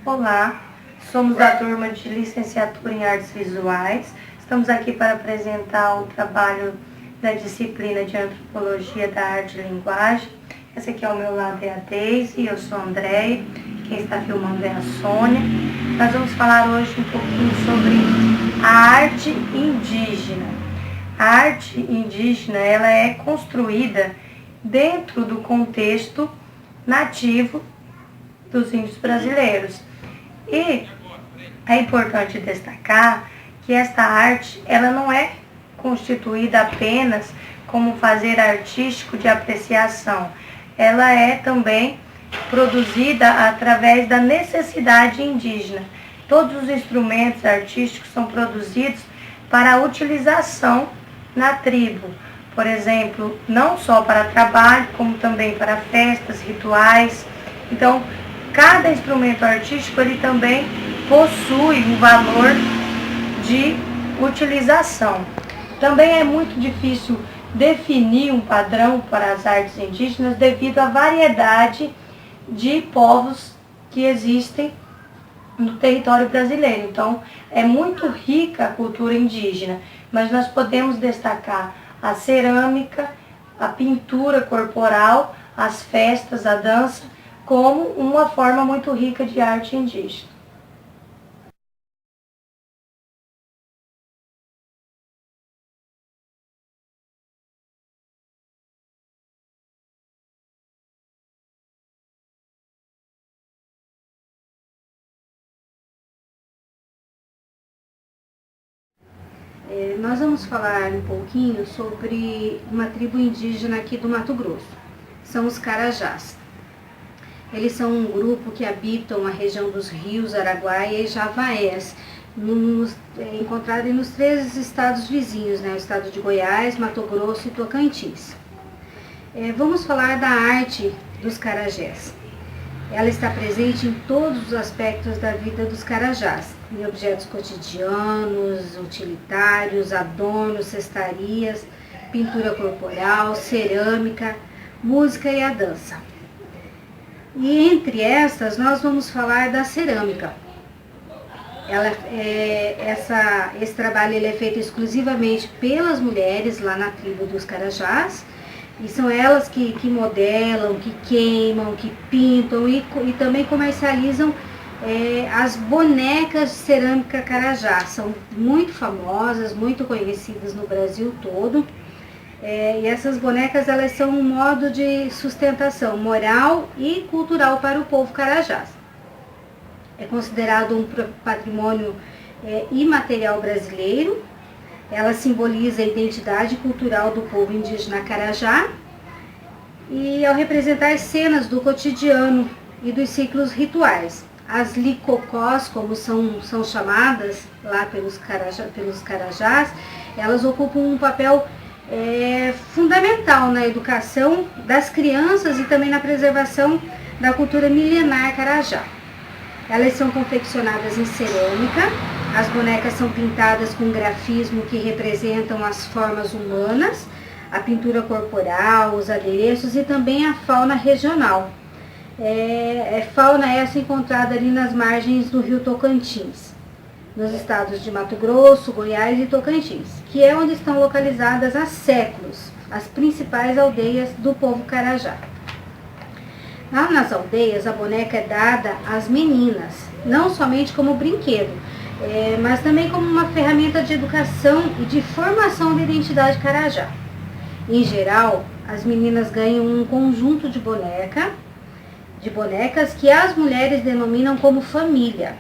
Olá, somos da turma de Licenciatura em Artes Visuais. Estamos aqui para apresentar o trabalho da disciplina de Antropologia da Arte e Linguagem. Essa aqui ao meu lado é a Deise, eu sou a Andréia, quem está filmando é a Sônia. Nós vamos falar hoje um pouquinho sobre a arte indígena. A arte indígena ela é construída dentro do contexto nativo dos índios brasileiros. E é importante destacar que esta arte ela não é constituída apenas como um fazer artístico de apreciação. Ela é também produzida através da necessidade indígena. Todos os instrumentos artísticos são produzidos para a utilização na tribo. Por exemplo, não só para trabalho, como também para festas, rituais. Então, cada instrumento artístico ele também possui um valor de utilização. Também é muito difícil definir um padrão para as artes indígenas devido à variedade de povos que existem no território brasileiro. Então, é muito rica a cultura indígena, mas nós podemos destacar a cerâmica, a pintura corporal, as festas, a dança, como uma forma muito rica de arte indígena. Nós vamos falar um pouquinho sobre uma tribo indígena aqui do Mato Grosso. São os Carajás. Eles são um grupo que habitam a região dos rios Araguaia e Javaés, encontrado nos 3 estados vizinhos, né? O estado de Goiás, Mato Grosso e Tocantins. Vamos falar da arte dos Carajés. Ela está presente em todos os aspectos da vida dos Carajás, em objetos cotidianos, utilitários, adornos, cestarias, pintura corporal, cerâmica, música e a dança. E entre estas, nós vamos falar da cerâmica. Esse trabalho ele é feito exclusivamente pelas mulheres lá na tribo dos Carajás, e são elas que modelam, que queimam, que pintam e também comercializam as bonecas de cerâmica Carajá. São muito famosas, muito conhecidas no Brasil todo. E essas bonecas elas são um modo de sustentação moral e cultural para o povo Carajás. É considerado um patrimônio imaterial brasileiro. Ela simboliza a identidade cultural do povo indígena Carajá e ao representar cenas do cotidiano e dos ciclos rituais. As licocós, como são chamadas lá pelos Carajás, elas ocupam um papel fundamental na educação das crianças e também na preservação da cultura milenar Carajá. Elas são confeccionadas em cerâmica, as bonecas são pintadas com grafismo que representam as formas humanas, a pintura corporal, os adereços e também a fauna regional. Fauna essa encontrada ali nas margens do rio Tocantins, nos estados de Mato Grosso, Goiás e Tocantins, que é onde estão localizadas há séculos as principais aldeias do povo Carajá. Lá nas aldeias, a boneca é dada às meninas, não somente como brinquedo, mas também como uma ferramenta de educação e de formação da identidade Carajá. Em geral, as meninas ganham um conjunto de bonecas que as mulheres denominam como família.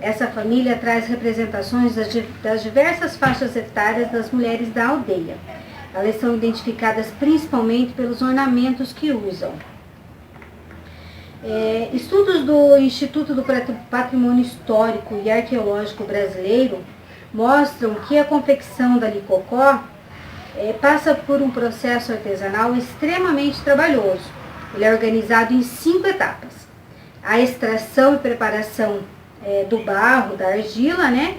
Essa família traz representações das diversas faixas etárias das mulheres da aldeia. Elas são identificadas principalmente pelos ornamentos que usam. Estudos do Instituto do Patrimônio Histórico e Arqueológico Brasileiro mostram que a confecção da licocó passa por um processo artesanal extremamente trabalhoso. Ele é organizado em 5 etapas. A extração e preparação do barro, da argila, né?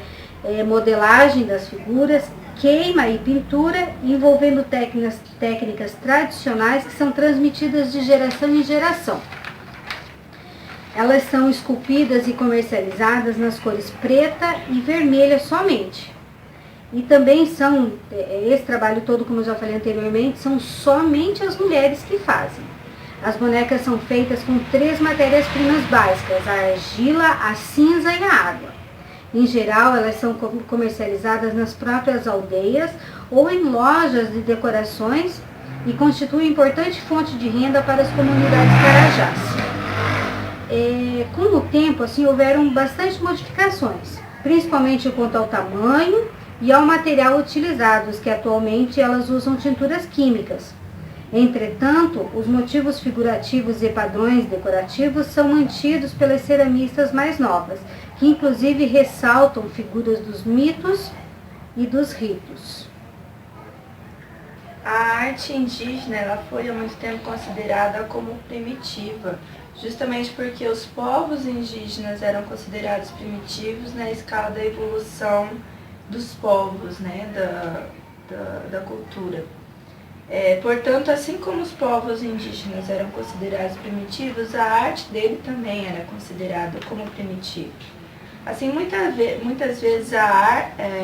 Modelagem das figuras, queima e pintura, envolvendo técnicas tradicionais que são transmitidas de geração em geração. Elas são esculpidas e comercializadas nas cores preta e vermelha somente. E também são, esse trabalho todo, como eu já falei anteriormente, são somente as mulheres que fazem. As bonecas são feitas com 3 matérias-primas básicas: a argila, a cinza e a água. Em geral, elas são comercializadas nas próprias aldeias ou em lojas de decorações e constituem importante fonte de renda para as comunidades carajás. Com o tempo, assim, houveram bastante modificações, principalmente quanto ao tamanho e ao material utilizados, que atualmente elas usam tinturas químicas. Entretanto, os motivos figurativos e padrões decorativos são mantidos pelas ceramistas mais novas, que inclusive ressaltam figuras dos mitos e dos ritos. A arte indígena ela foi há muito tempo considerada como primitiva, justamente porque os povos indígenas eram considerados primitivos na escala da evolução dos povos, né, da cultura. Portanto, assim como os povos indígenas eram considerados primitivos, a arte dele também era considerada como primitiva. Assim, muitas vezes a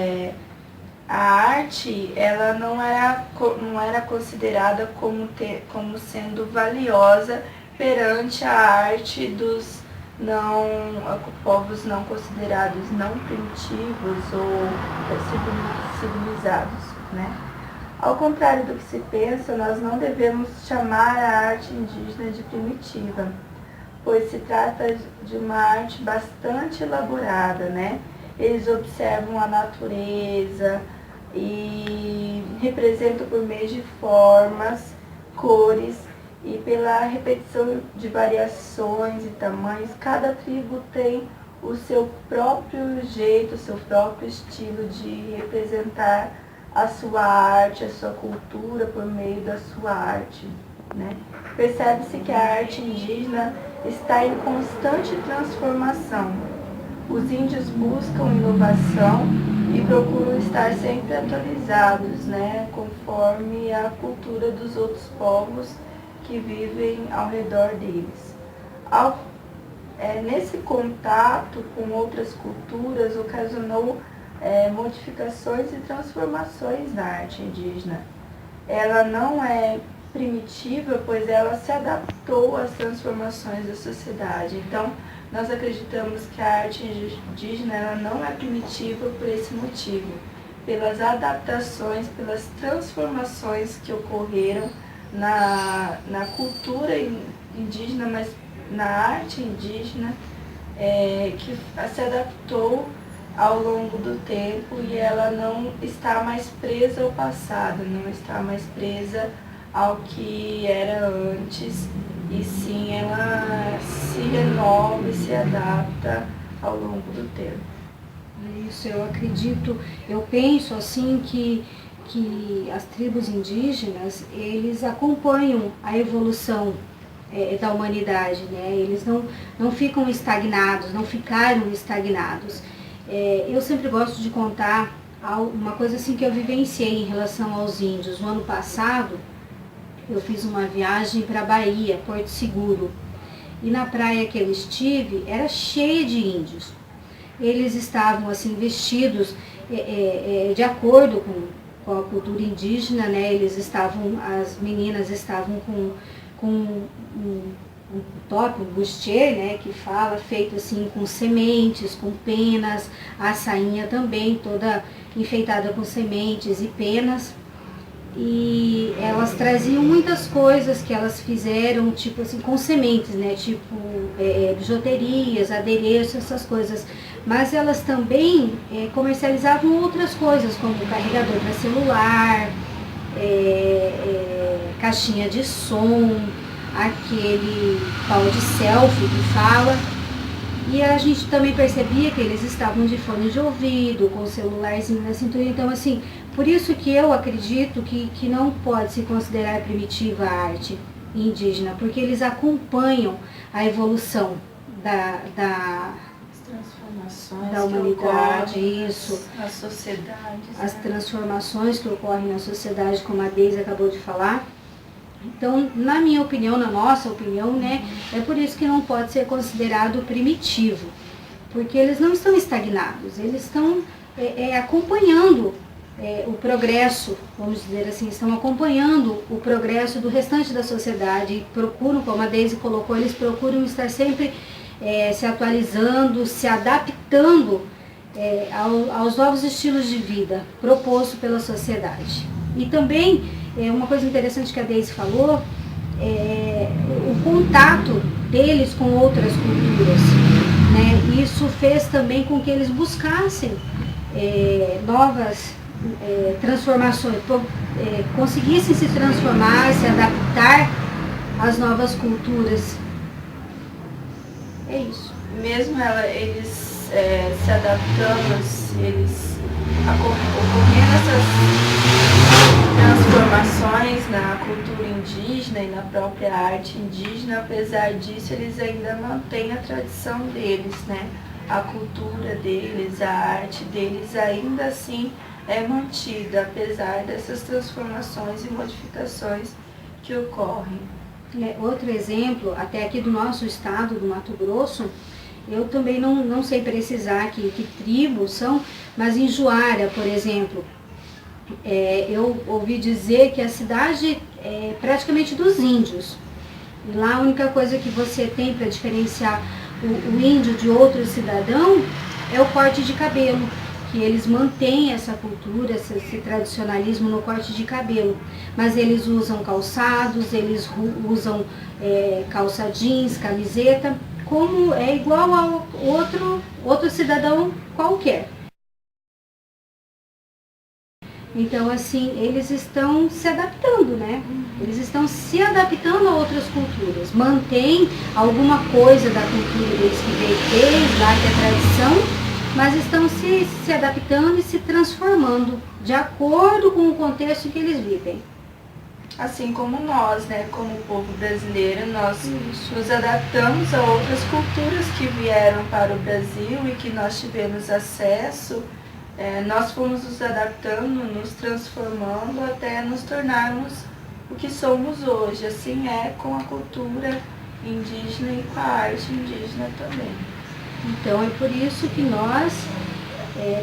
arte ela não era considerada como sendo valiosa perante a arte dos povos não considerados não primitivos ou civilizados, né? Ao contrário do que se pensa, nós não devemos chamar a arte indígena de primitiva, pois se trata de uma arte bastante elaborada, né? Eles observam a natureza e representam por meio de formas, cores e pela repetição de variações e tamanhos. Cada tribo tem o seu próprio jeito, o seu próprio estilo de representar a sua arte, a sua cultura por meio da sua arte, né? Percebe-se que a arte indígena está em constante transformação. Os índios buscam inovação e procuram estar sempre atualizados, né, conforme a cultura dos outros povos que vivem ao redor deles. Nesse contato com outras culturas, ocasionou modificações e transformações na arte indígena. Ela não é primitiva, pois ela se adaptou às transformações da sociedade. Então, nós acreditamos que a arte indígena ela não é primitiva por esse motivo, pelas adaptações, pelas transformações que ocorreram na cultura indígena, mas na arte indígena, que se adaptou ao longo do tempo e ela não está mais presa ao passado, não está mais presa ao que era antes, e sim ela se renova e se adapta ao longo do tempo. Isso, eu acredito, eu penso assim que as tribos indígenas, eles acompanham a evolução da humanidade, né? Eles não ficam estagnados, não ficaram estagnados. Eu sempre gosto de contar uma coisa assim que eu vivenciei em relação aos índios. No ano passado, eu fiz uma viagem para a Bahia, Porto Seguro, e na praia que eu estive, era cheia de índios. Eles estavam assim vestidos de acordo com a cultura indígena, né? As meninas estavam com um top, um bustier, né, que fala, feito assim com sementes, com penas, a sainha também toda enfeitada com sementes e penas. E elas traziam muitas coisas que elas fizeram, tipo assim, com sementes, né, tipo bijuterias, adereços, essas coisas. Mas elas também comercializavam outras coisas, como carregador para celular, caixinha de som, aquele pau de selfie que fala. E a gente também percebia que eles estavam de fone de ouvido, com o celularzinho na cintura. Então, assim, por isso que eu acredito que não pode se considerar primitiva a arte indígena, porque eles acompanham a evolução da humanidade, isso, as sociedades, as transformações que ocorrem na sociedade, como a Deise acabou de falar. Então, na minha opinião, na nossa opinião, né, é por isso que não pode ser considerado primitivo, porque eles não estão estagnados, eles estão acompanhando o progresso, vamos dizer assim, estão acompanhando o progresso do restante da sociedade e procuram, como a Deise colocou, eles procuram estar sempre se atualizando, se adaptando aos novos estilos de vida propostos pela sociedade. E também, uma coisa interessante que a Deise falou, o contato deles com outras culturas, né? Isso fez também com que eles buscassem novas transformações, conseguissem se transformar, se adaptar às novas culturas. É isso. Mesmo eles se adaptando, eles ocorrendo essas transformações na cultura indígena e na própria arte indígena, apesar disso, eles ainda mantêm a tradição deles, né? A cultura deles, a arte deles ainda assim é mantida, apesar dessas transformações e modificações que ocorrem. Outro exemplo, até aqui do nosso estado, do Mato Grosso, eu também não sei precisar que tribos são, mas em Juara, por exemplo, eu ouvi dizer que a cidade é praticamente dos índios. E lá a única coisa que você tem para diferenciar o índio de outro cidadão é o corte de cabelo, que eles mantêm essa cultura, esse tradicionalismo no corte de cabelo. Mas eles usam calçados, eles usam calça jeans, camiseta, como é igual ao outro cidadão qualquer. Então, assim, eles estão se adaptando, né? Eles estão se adaptando a outras culturas. Mantém alguma coisa da cultura deles que veio desde lá, que é tradição, mas estão se adaptando e se transformando de acordo com o contexto em que eles vivem. Assim como nós, né, como povo brasileiro, nós nos adaptamos a outras culturas que vieram para o Brasil e que nós tivemos acesso. Nós fomos nos adaptando, nos transformando até nos tornarmos o que somos hoje. Assim é com a cultura indígena e com a arte indígena também. Então é por isso que nós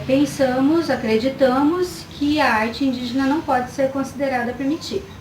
pensamos, acreditamos que a arte indígena não pode ser considerada primitiva.